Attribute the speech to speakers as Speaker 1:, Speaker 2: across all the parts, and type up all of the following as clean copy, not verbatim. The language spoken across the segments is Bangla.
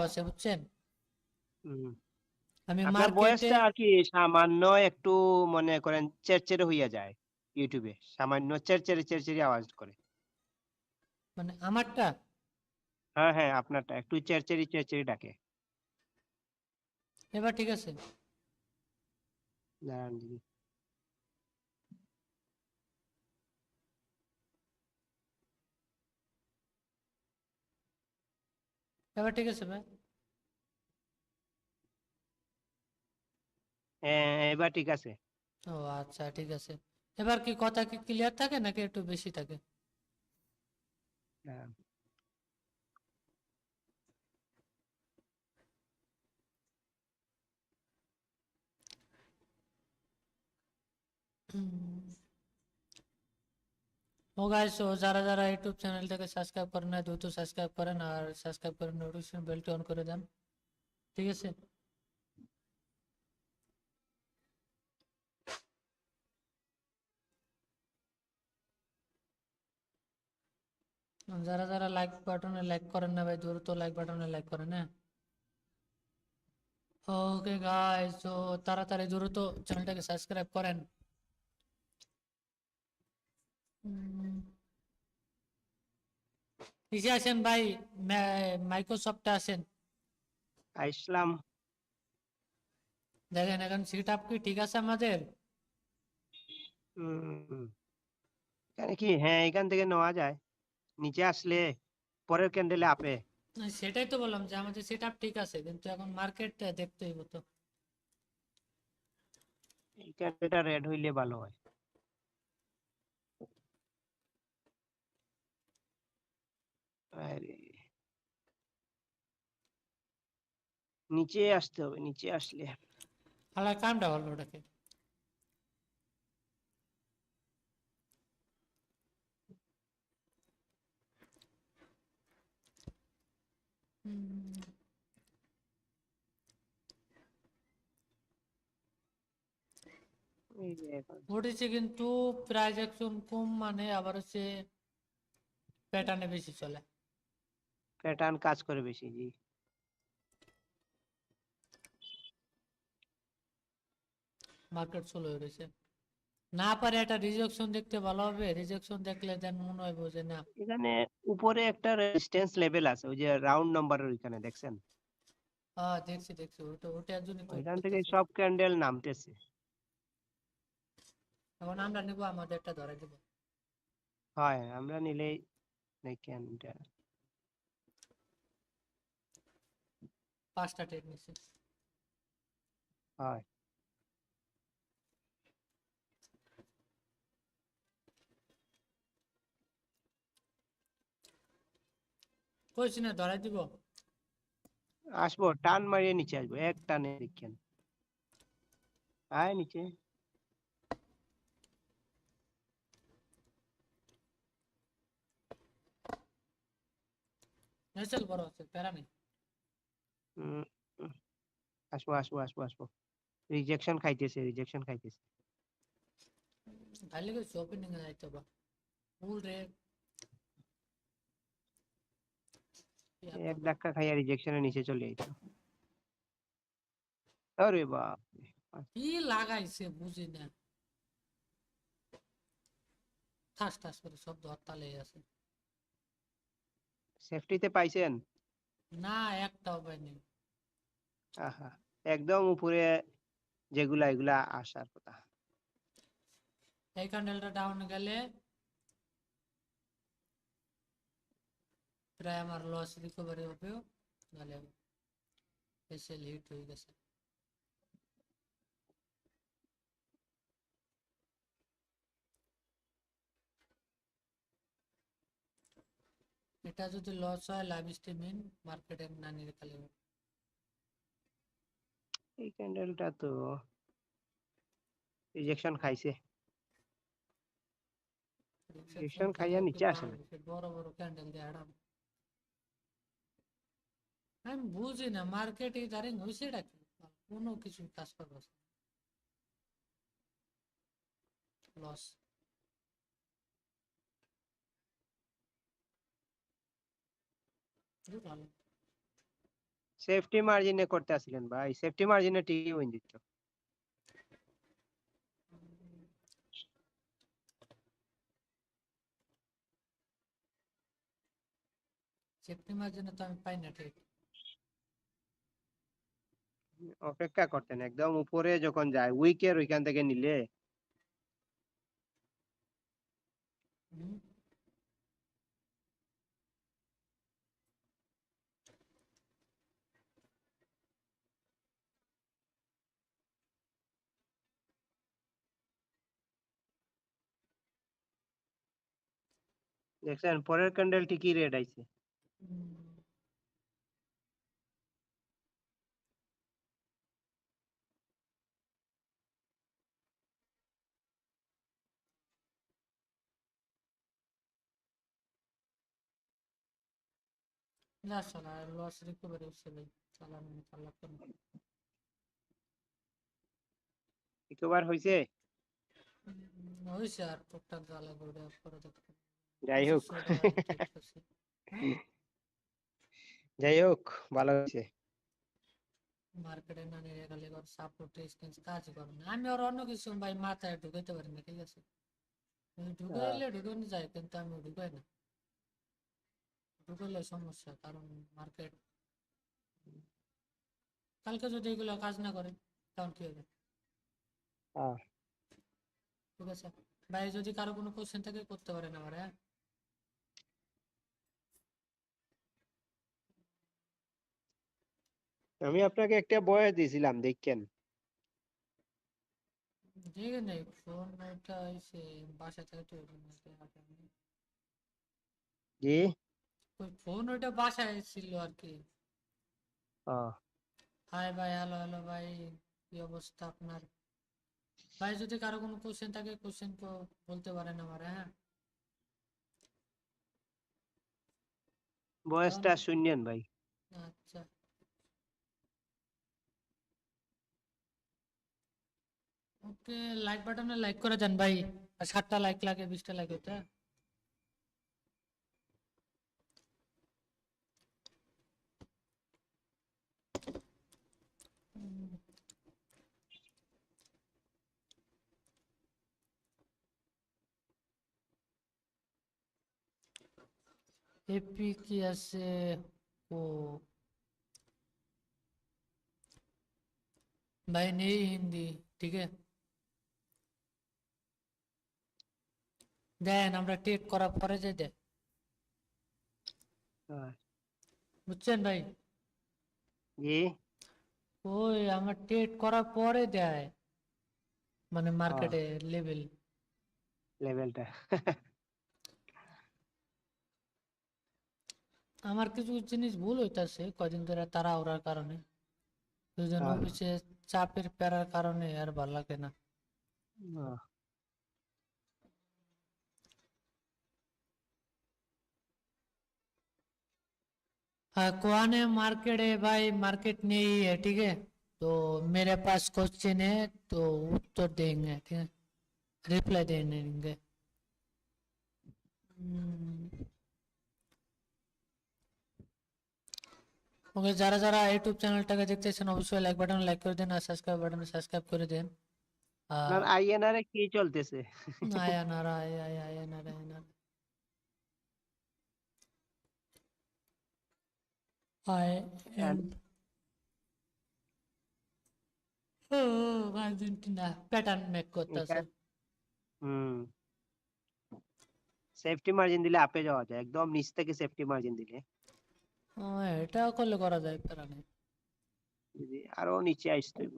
Speaker 1: আছে বুঝছেন।
Speaker 2: হুম।
Speaker 1: আমি
Speaker 2: আপনার
Speaker 1: মার্কেটে
Speaker 2: বয়সটা আর কি সামান্য একটু মনে করেন চেরচেরে হইয়া যায় ইউটিউবে। সামান্য চেরচেরে আওয়াজ করে।
Speaker 1: মানে আমারটা
Speaker 2: হ্যাঁ, হ্যাঁ, আপনারটা একটু চেরচেরি ডাকে।
Speaker 1: এবার ঠিক আছে।
Speaker 2: দাঁড়ান দেখি।
Speaker 1: এবার ঠিক আছে ভাই।
Speaker 2: হ্যাঁ, এবার ঠিক আছে।
Speaker 1: ও আচ্ছা ঠিক আছে। এবার কি কথা কি ক্লিয়ার থাকে নাকি একটু বেশি থাকে?
Speaker 2: হ্যাঁ।
Speaker 1: ও গাইস, ও যারা যারা ইউটিউব চ্যানেলটাকে সাবস্ক্রাইব করেন না দ্রুত সাবস্ক্রাইব করেন, আর সাবস্ক্রাইব করে নোটিফিকেশন বেলটি অন করে দেন, ঠিক আছে। যারা যারা লাইক বাটনে লাইক করেন না ভাই, দ্রুত লাইক বাটনে লাইক করেন, হ্যাঁ। ওকে গাইস, তো তাড়াতাড়ি দ্রুত চ্যানেলটাকে সাবস্ক্রাইব করেন। ইসে আসেন ভাই, মাইক্রোসফটে আসেন।
Speaker 2: আইসলাম।
Speaker 1: দেখেন এখন সিট আপ কি ঠিক আছে আমাদের?
Speaker 2: হুম। এখানে কি হ্যাঁ এখান থেকে নেওয়া যায়। নিচে আসলে পরের ক্যান্ডেলে আপে।
Speaker 1: না, সেটাই তো বললাম যে আমাদের সেট আপ ঠিক আছে, কিন্তু এখন মার্কেটটা দেখতে হইব তো।
Speaker 2: এই ক্যান্ডেলটা রেড হইলে ভালো হয়। আরে, নিচে আসতে হবে, নিচে আসলে
Speaker 1: হালা কামটা হলো ওটাকে।
Speaker 2: এই যে এখন
Speaker 1: উঠেছে কিন্তু প্রাইস অ্যাকশন কম, মানে আবার হচ্ছে প্যাটার্নে বেশি চলে।
Speaker 2: প্যাটার্ন কাজ করে বেশি জি।
Speaker 1: মার্কেট স্লো হয়ে রয়েছে। না পারে একটা রিজেকশন দেখতে ভালো হবে, রিজেকশন দেখলে দেন মনে হয় যে না।
Speaker 2: এখানে উপরে একটা রেজিস্ট্যান্স লেভেল আছে ওই যে রাউন্ড নাম্বারের ওইখানে দেখছেন?
Speaker 1: হ্যাঁ দেখছি দেখছি, ওটা ওটার জন্য তো ওয়েট
Speaker 2: ওইখান থেকে
Speaker 1: করতেছি।
Speaker 2: সব ক্যান্ডেল নামতেছে।
Speaker 1: এখন আমরা নিবো, আমাদেরটা ধরে দিব।
Speaker 2: হয় আমরা নিলেই দেখেন এটা।
Speaker 1: 5টা ট্রেড নিছি।
Speaker 2: হয়
Speaker 1: কইছি না ধরে দিব।
Speaker 2: আসবো, টান মারিয়ে নিচে আসবো এক টানে দেখেন। আয় নিচে।
Speaker 1: নেচেল বড় আছে, প্যারা নেই।
Speaker 2: উম, উম, আসবো। রিজেকশন খাইতেছে।
Speaker 1: খালি কইছি ওপেনিং এ যাইতে হবে। ফুল রেড।
Speaker 2: এক ধাক্কা খাইয়া রিজেকশনের নিচে চলে আইতো। আরে বাপ রে।
Speaker 1: কি লাগাইছে বুঝি না, ঠাস ঠাস করে শব্দ হরতালে আছে।
Speaker 2: সেফটিতে পাইছেন?
Speaker 1: না, একটাও পাইনি।
Speaker 2: আহা, একদম উপরে যেগুলা এগুলা আসার কথা।
Speaker 1: এই ক্যান্ডেলটা ডাউন গেলে প্রায় আমার লস রিকভারি হবে, নাহলে এসএল হিট হয়ে গেছে। এটা যদি লস হয় লাইভ স্ট্রিমিং মার্কেটে না নিয়ে খালি
Speaker 2: এই ক্যান্ডেলটা তো রিজেকশন খাইছে।
Speaker 1: রিসেপশন
Speaker 2: রিজেকশন
Speaker 1: খেলে
Speaker 2: খাইয়া
Speaker 1: একটু
Speaker 2: নিচে আসে
Speaker 1: ভালো
Speaker 2: না।
Speaker 1: হয়েছে, বড় বড় ক্যান্ডেল দিয়ে আরাম। আমি বুঝি না মার্কেটে দাঁড়িয়ে হয়েছে এটা কি, কোনো কিছু কাজ করবে লস। ভালো
Speaker 2: সেফটি মার্জিনে করতে আসলেন ভাই, সেফটি মার্জিনে ঠিকই উইন দিত।
Speaker 1: সেফটি মার্জিনে তো আমি পাই না ঠিক।
Speaker 2: অপেক্ষা করতেন একদম উপরে যখন যায় উইকের ওইখান থেকে নিলে।
Speaker 1: হুম,
Speaker 2: দেখছেন পরের ক্যান্ডেল ঠিকই রেড আইছে।
Speaker 1: হুম। না শালা লস রিকভারি হচ্ছে ভাই, চালানো চালাক কেন?
Speaker 2: একবার হইছে।
Speaker 1: হয়েছে আর টুকটাক জ্বালা করে পরে দেখতে
Speaker 2: যাই হোক
Speaker 1: 2500 টাকা দিয়ে ট্রেড করছি। হ্যাঁ,
Speaker 2: যাই হোক ভালো হয়েছে।
Speaker 1: মার্কেটে না নিয়ে গেলে সাপোর্ট এক্সচেঞ্জ কাজ করে না। আমি আর অন্য কিছু ভাই মাথায় ঢুকাইতে পারি না, ঠিক আছে? ঢুকাইলে ঢুকানো যায়, কিন্তু আমি ঢুকাই না। ঢুকাইলে সমস্যা, কারণ মার্কেট কালকে যদি এগুলো কাজ না করে তখন কি হবে?
Speaker 2: হ্যাঁ,
Speaker 1: ঠিক আছে ভাই, যদি কারো কোনো কোশ্চেন থাকে করতে পারেন আমার, হ্যাঁ?
Speaker 2: আমি আপনাকে একটা বয়স দিয়েছিলাম দেখেন।
Speaker 1: দেখে নেই ফোন ওইটা হয়েছে, বাসা থেকে তো
Speaker 2: জি।
Speaker 1: ওই ফোন ওইটা বাসায় ছিল আর কি।
Speaker 2: আহ,
Speaker 1: হাই ভাই, হ্যালো হ্যালো ভাই, কি অবস্থা আপনার? ভাই যদি কারো কোনো কোশ্চেন থাকে কোশ্চেন তো বলতে পারেন আমার, হ্যাঁ? কারণ
Speaker 2: বয়সটা শুনলেন ভাই।
Speaker 1: আচ্ছা, ওকে, লাইক বাটনে লাইক করে দেন ভাই। আর 7টা লাইক লাগে, 20টা লাইক হতে। এপি কি আছে? ও भाई नहीं हिंदी, ठीक है? দেন আমরা টেট করার পরে যে দেয়,
Speaker 2: আহ,
Speaker 1: বুঝছেন ভাই?
Speaker 2: জি।
Speaker 1: ওই আমার টেট করার পরে দেয়, মানে
Speaker 2: আহ,
Speaker 1: মার্কেটে লেভেল।
Speaker 2: লেভেলটা
Speaker 1: আমার কিছু জিনিস ভুল হইতাছে কয়দিন ধরে তারা ওরার কারণে, দুজন
Speaker 2: আহ,
Speaker 1: অফিসে চাপের প্যারার কারণে আর ভালো লাগে না।
Speaker 2: আহ,
Speaker 1: हाँ, कुआने मार्केट है भाई, मार्केट नहीं है, ठीक है? तो मेरे पास क्वेश्चन है तो उत्तर देंगे, ठीक है? रिप्लाई देंगे। ওকে, যারা যারা ইউটিউব চ্যানেলটাকে দেখতেছেন অবশ্যই লাইক বাটন লাইক করে দেন, আর সাবস্ক্রাইব বাটনে সাবস্ক্রাইব করে দেন।
Speaker 2: আপনার
Speaker 1: আর
Speaker 2: আইএনআর এ কি চলতেছে?
Speaker 1: আয়া নারা আয়া আয়া আয়া নারা আয়া নারা আই এম ও আর্জেন্টিনা প্যাটার্ন মেক করতেছে।
Speaker 2: এখান হুম, সেফটি মার্জিন দিলে আপে যাওয়া যায় একদম নিচ থেকে, সেফটি মার্জিন দিলে
Speaker 1: এটা করলে করা যায়, প্যারা নেই।
Speaker 2: যদি আরো নিচে আসতে হইব।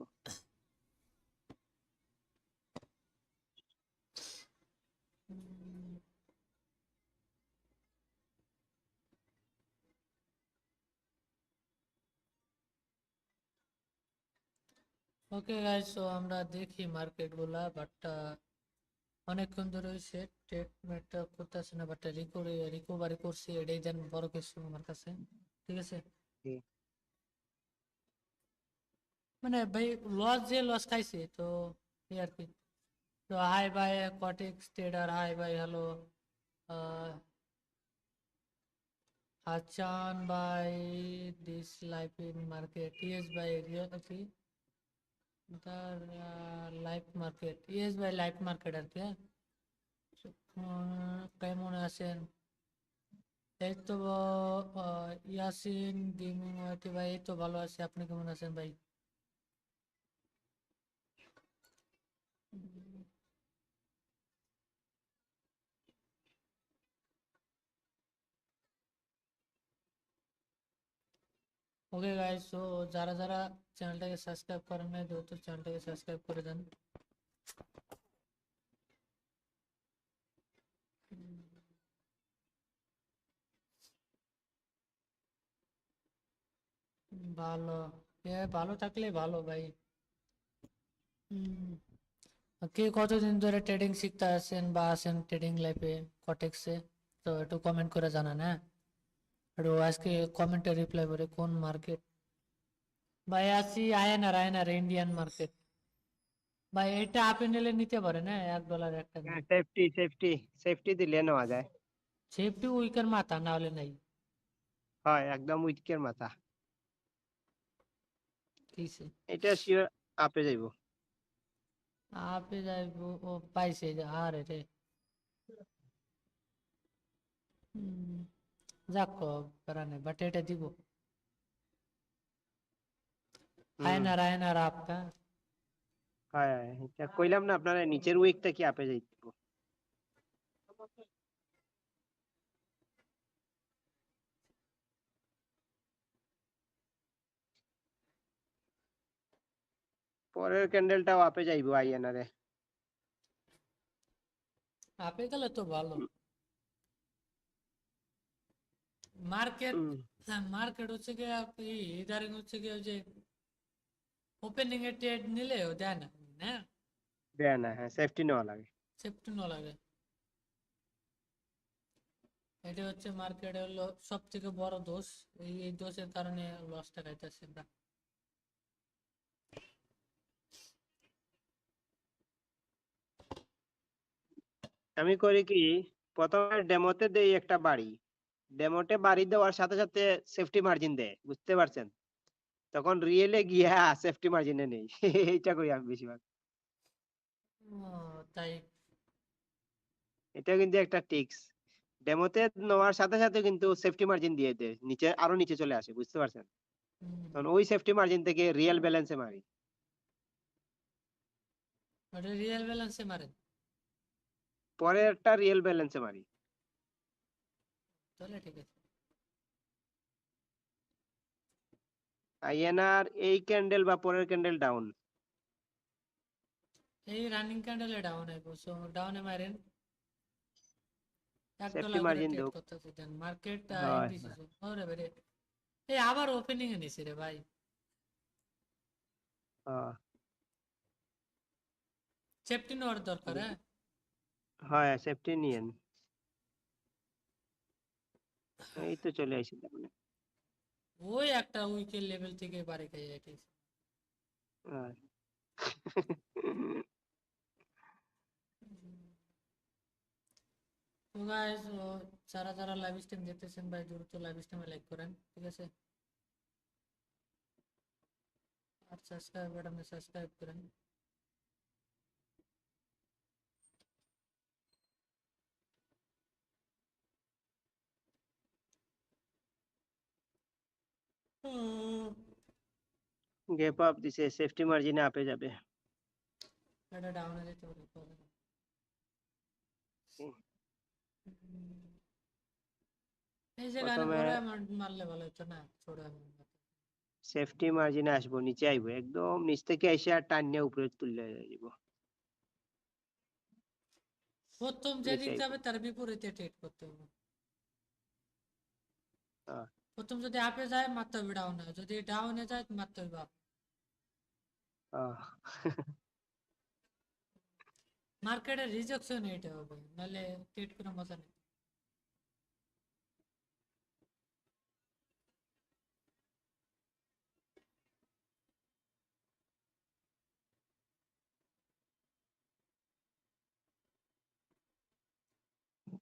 Speaker 1: ওকে গাইস, তো আমরা দেখি মার্কেট গুলা, বাট অনেকক্ষণ ধরে হয়েছে ট্রিটমেন্টটা করতেছে না, বাট রিকভারি করছি, এটাই যেন বড় কিছু আমার কাছে, ঠিক আছে?
Speaker 2: জি।
Speaker 1: মানে ভাই লস যে লস খাইছে তো এই আর কি। তো হাই ভাই কটেক্স ট্রেডার, হাই ভাই, hello. Achan by this life in market. Yes, by reality. The life market. Yes, by life market আর কি। কেমন আছেন? এই তো ইয়াসিন গেমিং ওয়াইটি ভাই, এই তো ভালো আছি। আপনি কেমন আছেন ভাই? ওকে গাইস, সো যারা যারা চ্যানেলটাকে সাবস্ক্রাইব করেন নাই দ্রুত চ্যানেলটাকে সাবস্ক্রাইব করে দেন। ভালো, ভালো থাকলে ভালো ভাই। হুম, কে কতদিন ধরে ট্রেডিং শিখতে আছেন বা আছেন ট্রেডিং লাইফে কটেক্সে, তো একটু কমেন্ট করে জানান। হ্যাঁ, একটু আজকে কমেন্টে রিপ্লাই করে কোন মার্কেট ভাই আছি। আয়নার ইন্ডিয়ান মার্কেট ভাই, এটা আপনি নিলে নিতে পারেন। হ্যাঁ, $1 একটা দিন।
Speaker 2: হ্যাঁ, সেফটি সেফটি সেফটি দিলে নেওয়া যায়।
Speaker 1: সেফটি উইকের মাথা না হলে নাই।
Speaker 2: হয় একদম উইকের মাথা।
Speaker 1: কিসে
Speaker 2: এটা শিওর আপে যাইব।
Speaker 1: আপে যাইব? ও পাইছে যে, আরে রে। হুম, যাক করা নেই, বাট এটা দিব।
Speaker 2: হুম,
Speaker 1: আয়নার আপটা।
Speaker 2: হয় এটা কইলাম না আপনারা, নিচের উইকটা কি আপে যাইব। পরের ক্যান্ডেলটাও আপে যাইব আইএনআরে।
Speaker 1: আপে গেলে তো ভালো। মার্কেট,
Speaker 2: হুম,
Speaker 1: হ্যাঁ মার্কেট হচ্ছে কি আপনি ইদারিং হচ্ছে কি ওই যে ওপেনিং এ ট্রেড নিলেও দেয় না। হ্যাঁ,
Speaker 2: দেয় না, হ্যাঁ সেফটি নেওয়া লাগে।
Speaker 1: সেফটি ন লাগে। এটা হচ্ছে মার্কেটে হলো সব থেকে বড় দোষ। এই দোষের কারণে লসটা খাইতেছে আমরা।
Speaker 2: আমি করি কি, প্রথমে ডেমোতে দেই একটা বাড়ি, ডেমোতে বাড়ি দেওয়ার সাথে সাথে সেফটি মার্জিন দেয়, বুঝতে পারছেন? তখন রিয়েলে গিয়া সেফটি মার্জিনে নেই। এইটা করি আমি বেশিরভাগ।
Speaker 1: ও, তাই।
Speaker 2: এটা কিন্তু একটা টিক্স। ডেমোতে নেওয়ার সাথে সাথে কিন্তু সেফটি মার্জিন দিয়ে দেয়, নিচে আরো নিচে চলে আসে, বুঝতে পারছেন? তখন ওই সেফটি মার্জিন থেকে রিয়েল ব্যালেন্সে মারি।
Speaker 1: ওটা রিয়েল ব্যালেন্সে মারেন?
Speaker 2: পরেরটা রিয়েল ব্যালেন্সে মারি।
Speaker 1: তাহলে ঠিক আছে।
Speaker 2: আইএনআর এই ক্যান্ডেল বা পরের ক্যান্ডেল ডাউন,
Speaker 1: এই রানিং ক্যান্ডেলে ডাউন আইব, সো ডাউনে মারেন।
Speaker 2: সেফটি
Speaker 1: $1 করে
Speaker 2: মার্জিন
Speaker 1: ট্রেড
Speaker 2: দেব।
Speaker 1: করতেছে দেন মার্কেট
Speaker 2: হয় হয়।
Speaker 1: ইন্ডিসিস। ওরে বেরে, এই আবার ওপেনিং এ নিছে রে ভাই।
Speaker 2: আহ,
Speaker 1: সেফটি নেওয়ার দরকার। হ্যাঁ,
Speaker 2: হয় সেফটি নিয়েন। এই তো চলে আসি তার মানে।
Speaker 1: ওই একটা উইকেট লেভেল থেকে বাড়ি খাই যাইতেছে।
Speaker 2: আর
Speaker 1: তো গাইস, যারা যারা লাইভ স্ট্রিম দেখতেছেন ভাই দ্রুত লাইভ স্ট্রিমে লাইক করেন, ঠিক আছে? আর সাবস্ক্রাইব বাটনে সাবস্ক্রাইব করেন।
Speaker 2: গ্যাপ আপ দিছে, সেফটি মার্জিনে আপে যাবে।
Speaker 1: এটা ডাউনে যেতে পারে পরে। এই যে গানে
Speaker 2: প্রথমে
Speaker 1: বড় অ্যামাউন্ট মারলে ভালো হতো না, ছোট অ্যামাউন্ট।
Speaker 2: সেফটি মার্জিনে আসবো, নিচে আইবো, একদম নিচ থেকে এসে আর টান নিয়ে উপরে তুলে দিব।
Speaker 1: প্রথম
Speaker 2: নিচে
Speaker 1: যেদিক
Speaker 2: আইবো।
Speaker 1: যাবে তার বিপরীতে ট্রেড করতে হবে।
Speaker 2: আহ,
Speaker 1: প্রথম যদি আপে যায় মারতে হবে ডাউনে, যদি ডাউনে যায় মারতে হবে আপ।
Speaker 2: আহ।
Speaker 1: মার্কেটের রিজেকশন এটা হবে, নাহলে ট্রেড করে মজা নেই।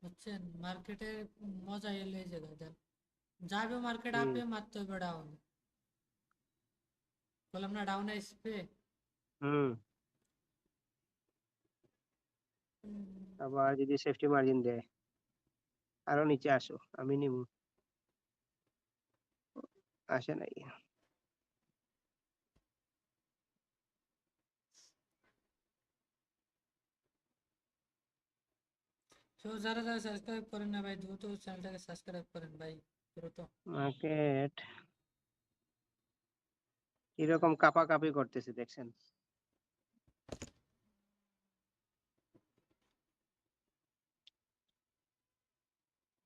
Speaker 1: বুঝছেন, মার্কেটে মজা এলে এই জায়গায় দেন। যাবে মার্কেট
Speaker 2: হুম
Speaker 1: আপে মারতে হবে ডাউন, বললাম না ডাউনে আসবে।
Speaker 2: হুম আবার যদি সেফটি মার্জিন দেয় আরো নিচে আসো, আমি নিব। আসে নাই।
Speaker 1: তো যারা যারা সাবস্ক্রাইব করেন না ভাই দ্রুত চ্যানেলটাকে সাবস্ক্রাইব করেন ভাই, দ্রুত।
Speaker 2: মার্কেট কিরকম কাপাকাপি করতেছে দেখছেন?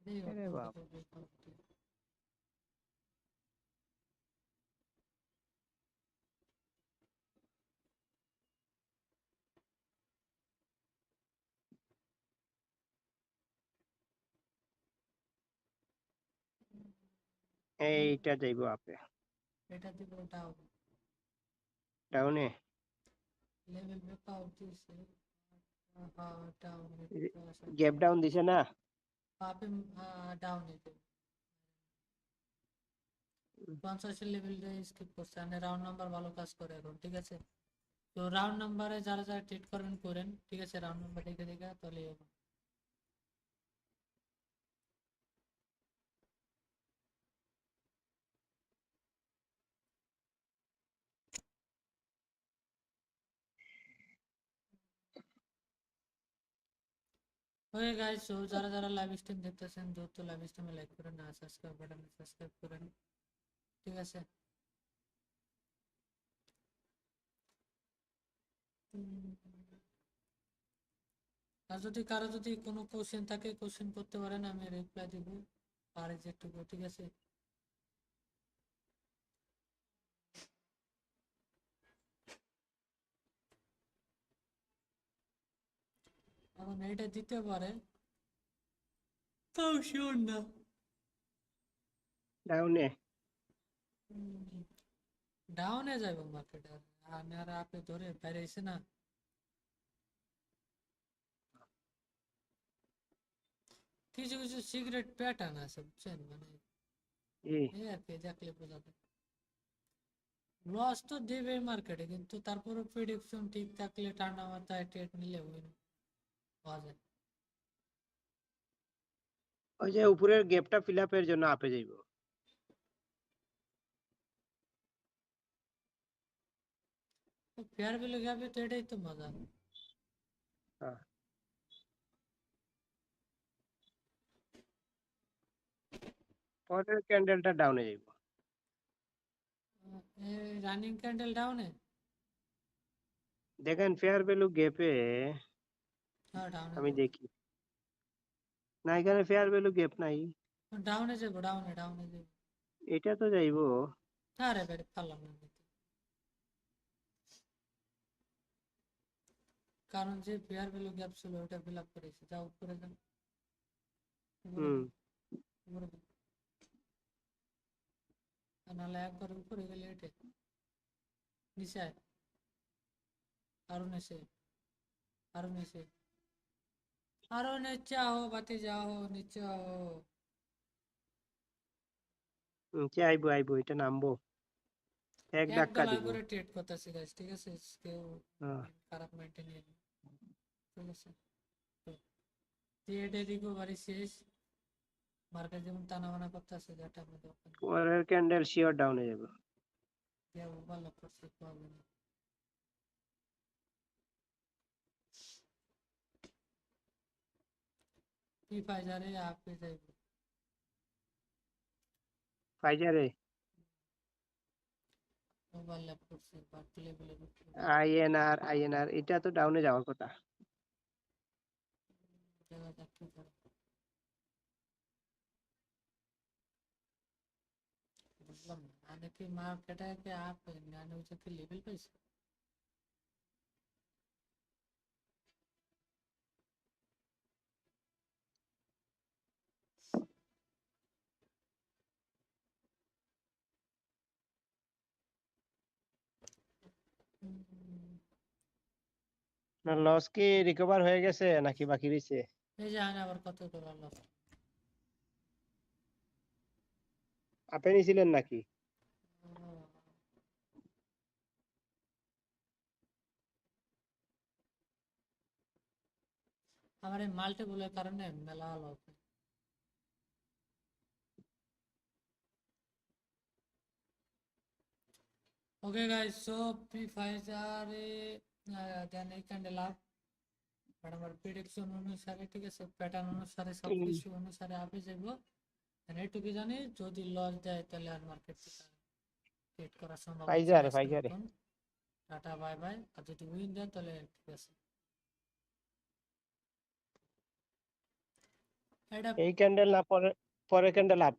Speaker 1: এই
Speaker 2: আরে
Speaker 1: অর্থ
Speaker 2: বাপ, এইটা যাইব আপে
Speaker 1: এটা দিব ডাউন,
Speaker 2: ডাউনে।
Speaker 1: লেভেল ব্রেকআউট দিয়েছে, ডাউন
Speaker 2: গ্যাপ ডাউন দিছে না?
Speaker 1: আপে ডাউনে 50 লেভেলটা স্কিপ করছে, মানে রাউন্ড নাম্বার ভালো কাজ করে এখন, ঠিক আছে। তো রাউন্ড নাম্বারে যারা যারা ট্রিট করবেন করেন, ঠিক আছে, রাউন্ড নাম্বার দেখে দেখে তাহলে হবে। ওকে গাইস, সো যারা যারা লাইভ স্ট্রিম দেখতেছেন দ্রুত লাইভ স্ট্রিমে লাইক করেন, আর সাবস্ক্রাইব বাটনে সাবস্ক্রাইব করেন, ঠিক আছে। আর যদি কারো যদি কোনো কোশ্চেন থাকে কোশ্চেন করতে পারেন, আমি রিপ্লাই দিব আর যেটুকু, ঠিক আছে। এখন এইটা দিতে পারে, তাও শিওর না।
Speaker 2: ডাউনে
Speaker 1: ডাউনে যাইব মার্কেট, আর আপনি ধরে বেড়েছে না। কিছু কিছু সিগারেট প্যাটার্ন আছে বুঝছেন, মানে
Speaker 2: এই
Speaker 1: এই আর কি দেখলে বোঝা যায়। লস তো দেবে মার্কেটে, কিন্তু তারপরে প্রেডিকশন ঠিক থাকলে ঠান্ডা মাথায় ট্রেড নিলে উইন পাওয়া যায়।
Speaker 2: ওই যে উপরের গ্যাপটা ফিল আপের জন্য আপে যাইব।
Speaker 1: ফেয়ার ভ্যালু গ্যাপে তো এটাই তো মজা।
Speaker 2: হ্যাঁ, পরের ক্যান্ডেলটা ডাউনে যাইব।
Speaker 1: রানিং ক্যান্ডেল ডাউনে,
Speaker 2: দেখেন ফেয়ার ভ্যালু গ্যাপে,
Speaker 1: হ্যাঁ ডাউনে
Speaker 2: আমি
Speaker 1: যাবো,
Speaker 2: দেখি না, এখানে ফেয়ার ভ্যালু গ্যাপ নাই।
Speaker 1: ডাউনে যাবো, ডাউনে ডাউনে যাবো।
Speaker 2: এটা তো যাইব।
Speaker 1: আরে বেড়ে পারলাম না নিতে। কারণ যে ফেয়ার ভ্যালু গ্যাপ ছিল ওটা ফিল আপ করেছে, যা উপরে যান, উপরে
Speaker 2: হুম
Speaker 1: যান, উপরে যান। আর নাহলে একবার উপরে গেলে এটে নিচে আয়, আরো নিচে, আরো নিচে, আরো নিচে আও, বাতি যাও নিচে আও।
Speaker 2: নিচে আইবো আইবো, এটা নামবো, এক
Speaker 1: এক
Speaker 2: ধাক্কা
Speaker 1: ডলার
Speaker 2: দিব।
Speaker 1: করে ট্রেড করতেছি গাইস, ঠিক আছে, কেউ
Speaker 2: হ্যাঁ,
Speaker 1: খারাপ মেনটেন নিয়ে নিন, ঠিক আছে। ট্রেডে রিকভারি শেষ, মার্কেট যেমন টানা বানা করতেছে, যেটা আমাদের ওখানে
Speaker 2: পরের ক্যান্ডেল শিওর ডাউনে যাবে।
Speaker 1: ওভারলপ করছে প্রবলেম। কি ফাইজারে আপে যাইব,
Speaker 2: ফাইজারে
Speaker 1: ওভারল্যাপ করছে বাট লেভেলের উপরে
Speaker 2: আইএনআর আইএনআর এটা তো ডাউনে যাওয়ার কথা।
Speaker 1: দেখা যাক কি করে। বুঝলাম না, মানে কি মার্কেটে কি আপ মানে হচ্ছে কি লেভেল পাইছে।
Speaker 2: না লস কি রিকভার হয়ে গেছে নাকি বাকি রয়েছে?
Speaker 1: এই যে আবার কত ডলার লস।
Speaker 2: আপনি নিছিলেন নাকি?
Speaker 1: আমার এই মাল্টিপুলের কারণে মেলা লস। ওকে গাইস, সো প্রি-ফায়ারে দেন এই ক্যান্ডেল আপ, বাট আমার প্রেডিকশন অনুসারে ঠিক আছে, প্যাটার্ন অনুসারে সবকিছু অনুসারে আপে যাইব। দেন এইটুকু জানি যদি লস দেয় তাহলে আর মার্কেট ট্রেড করা সম্ভব হচ্ছে না আজকের
Speaker 2: ফাইজারে
Speaker 1: মতন। Tata bye by. আর যদি উইন দেন তাহলে ঠিক আছে। এটা
Speaker 2: এই ক্যান্ডেল না পরে পরে candle up,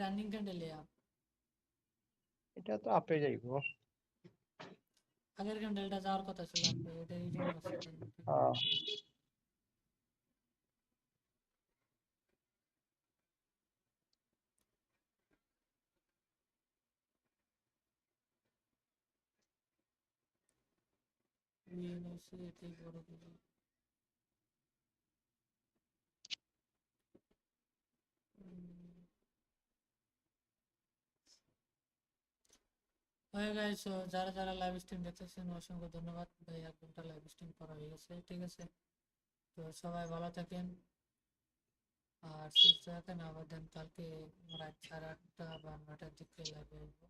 Speaker 1: running candle up,
Speaker 2: এটা তো আপে যাইব।
Speaker 1: আগের ক্যান্ডেলটা যাওয়ার কথা ছিল আপে, এটা এই জন্য আছে।
Speaker 2: হ্যাঁ
Speaker 1: উইন হচ্ছে এটাই বড় কিছু। হয়ে গাইস, যারা যারা লাইভ স্ট্রিম দেখতেছেন অসংখ্য ধন্যবাদ ভাই, 1 ঘন্টা লাইভ স্ট্রিম করা হয়ে গেছে ঠিক আছে। তো সবাই ভালো থাকেন আর সুস্থ থাকেন। আবার দেন কালকে রাত 8:30 বা 9টার দিকে লাইভে আসবো,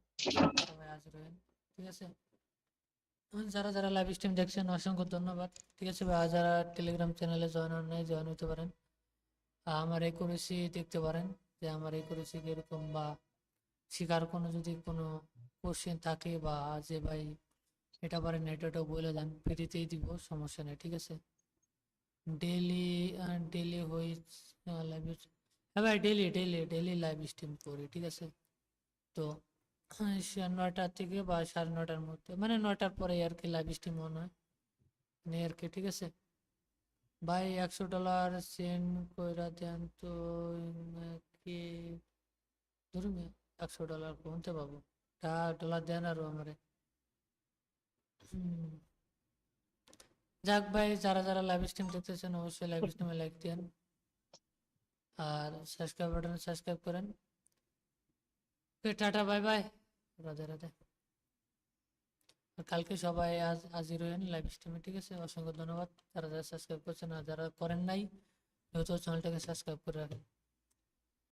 Speaker 1: সবাই হাজির হবেন ঠিক আছে। যারা যারা লাইভ স্ট্রিম দেখছেন অসংখ্য ধন্যবাদ ঠিক আছে ভাই। আর যারা টেলিগ্রাম চ্যানেলে জয়েন হন নাই, জয়েন হতে পারেন। আমার একুরেসি দেখতে পারেন যে আমার একুরেসি কিরকম, বা শিকার কোনো যদি কোনো কোশ্চেন থাকে বা যে ভাই এটা পারেন এটাও বলে দেন, ফ্রিতেই দিব, সমস্যা নেই ঠিক আছে। ডেলি ডেলি হই লাইভ, হ্যাঁ ভাই daily daily daily live stream করি ঠিক আছে। তো 9টার থেকে বা 9:30টার মধ্যে, মানে 9টার পরে আর কি লাইভ স্ট্রিম অন হয়, নেই আর কি ঠিক আছে। ভাই $100 সেন্ড কইরা দেন তো কি, ধরুন $100 কোনতে পাবো, ডলার দেন আরো আমারে। হুম, যাক ভাই, যারা যারা লাইভ স্ট্রিম দেখতেছেন অবশ্যই লাইভ স্ট্রিমে লাইক দেন আর সাবস্ক্রাইব বাটনে সাবস্ক্রাইব করেন। Tata bye bye, Radhe Radhe. আর কালকে সবাই হাজির হয়েন লাইভ স্ট্রিমে ঠিক আছে। অসংখ্য ধন্যবাদ যারা যারা সাবস্ক্রাইব করছেন, আর যারা করেন নাই দ্রুত চ্যানেলটাকে সাবস্ক্রাইব করে রাখেন।